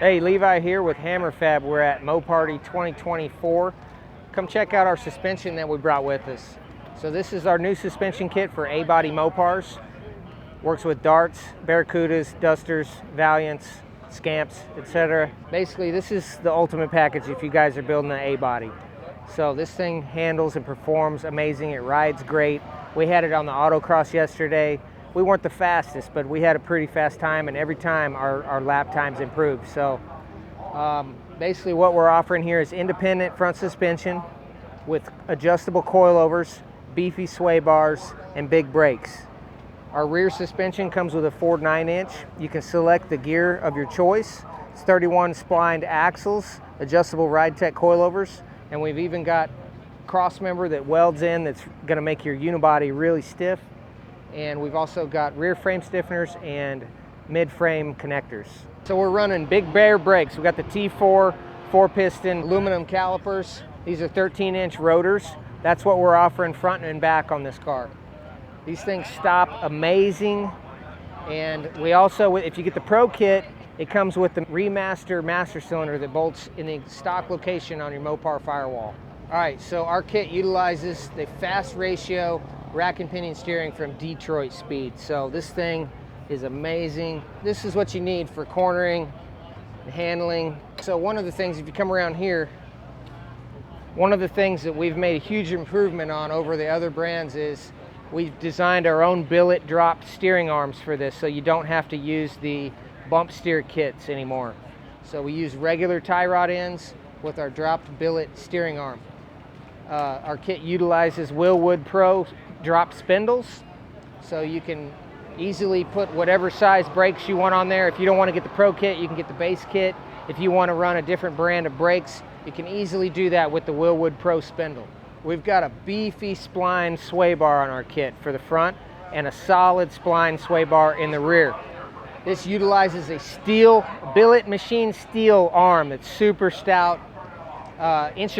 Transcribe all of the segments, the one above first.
Hey, Levi here with Hammer Fab. We're at Mopar 2024. Come check out our suspension that we brought with us. So this is our new suspension kit for A-body Mopars. Works with Darts, Barracudas, Dusters, Valiants, Scamps, etc. Basically, this is the ultimate package if you guys are building an A-body. So this thing handles and performs amazing. It rides great. We had it on the autocross yesterday. We weren't the fastest, but we had a pretty fast time, and every time our lap times improved. So basically what we're offering here is independent front suspension with adjustable coilovers, beefy sway bars, and big brakes. Our rear suspension comes with a Ford 9-inch. You can select the gear of your choice. It's 31 splined axles, adjustable RideTech coilovers, and we've even got a cross member that welds in that's going to make your unibody really stiff. And we've also got rear frame stiffeners and mid frame connectors. So we're running big bear brakes. We've got the T4 4-piston aluminum calipers. These are 13-inch rotors. That's what we're offering front and back on this car. These things stop amazing. And we also, if you get the Pro kit, it comes with the remaster master cylinder that bolts in the stock location on your Mopar firewall. All right, so our kit utilizes the fast ratio rack and pinion steering from Detroit Speed. So this thing is amazing. This is what you need for cornering and handling. So one of the things, if you come around here, one of the things that we've made a huge improvement on over the other brands is we've designed our own billet dropped steering arms for this, so you don't have to use the bump steer kits anymore. So we use regular tie rod ends with our dropped billet steering arm. Our kit utilizes Willwood Pro drop spindles, so you can easily put whatever size brakes you want on there. If you don't want to get the Pro kit, you can get the base kit. If you want to run a different brand of brakes, you can easily do that with the Willwood Pro spindle. We've got a beefy spline sway bar on our kit for the front and a solid spline sway bar in the rear. This utilizes a steel billet machine steel arm that's super stout, 1.25 inch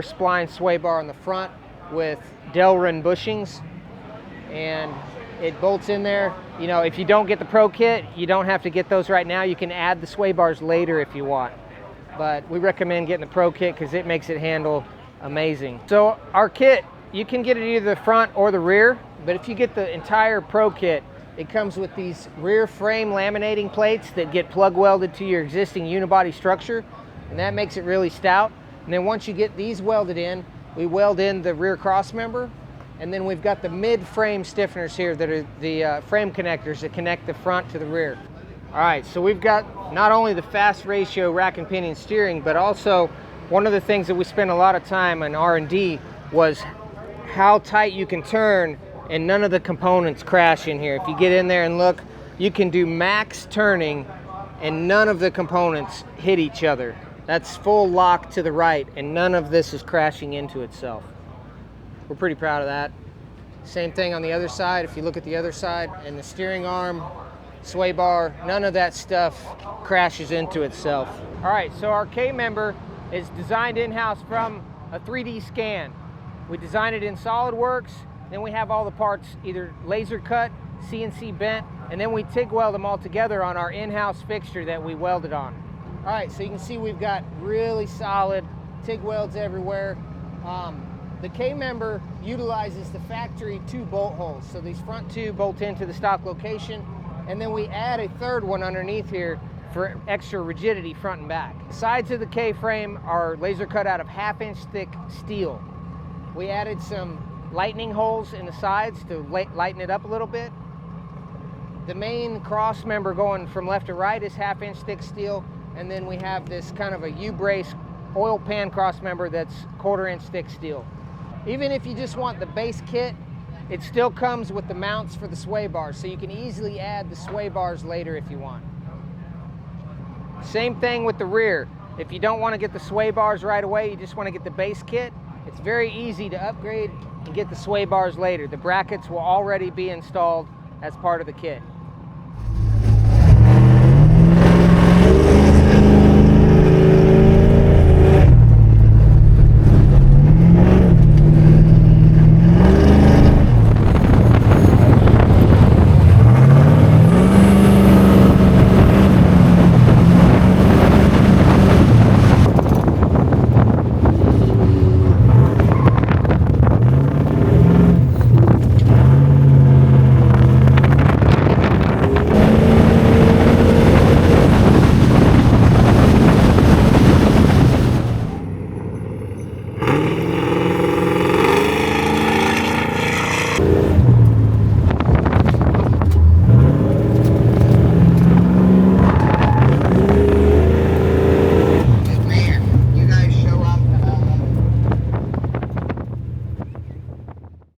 spline sway bar on the front with Delrin bushings, and it bolts in there. You know, if you don't get the Pro kit, you don't have to get those right now. You can add the sway bars later if you want, but we recommend getting the Pro kit because it makes it handle amazing. So our kit, you can get it either the front or the rear, but if you get the entire Pro kit, it comes with these rear frame laminating plates that get plug welded to your existing unibody structure, and that makes it really stout. And then once you get these welded in, we weld in the rear cross member, and then we've got the mid-frame stiffeners here that are the frame connectors that connect the front to the rear. All right, so we've got not only the fast ratio rack and pinion steering, but also one of the things that we spent a lot of time on R&D was how tight you can turn and none of the components crash in here. If you get in there and look, you can do max turning and none of the components hit each other. That's full lock to the right, and none of this is crashing into itself. We're pretty proud of that. Same thing on the other side. If you look at the other side, and the steering arm, sway bar, none of that stuff crashes into itself. All right, so our K-member is designed in-house from a 3D scan. We designed it in SolidWorks, then we have all the parts either laser cut, CNC bent, and then we TIG weld them all together on our in-house fixture that we welded on. All right, so you can see we've got really solid TIG welds everywhere. The K-member utilizes the factory 2 bolt holes. So these front 2 bolt into the stock location, and then we add a third one underneath here for extra rigidity front and back. The sides of the K-frame are laser cut out of 1/2 inch thick steel. We added some lightning holes in the sides to lighten it up a little bit. The main cross member going from left to right is 1/2 inch thick steel. And then we have this kind of a U-brace oil pan cross member that's 1/4 inch thick steel. Even if you just want the base kit, it still comes with the mounts for the sway bars, so you can easily add the sway bars later if you want. Same thing with the rear. If you don't want to get the sway bars right away, you just want to get the base kit, it's very easy to upgrade and get the sway bars later. The brackets will already be installed as part of the kit. it.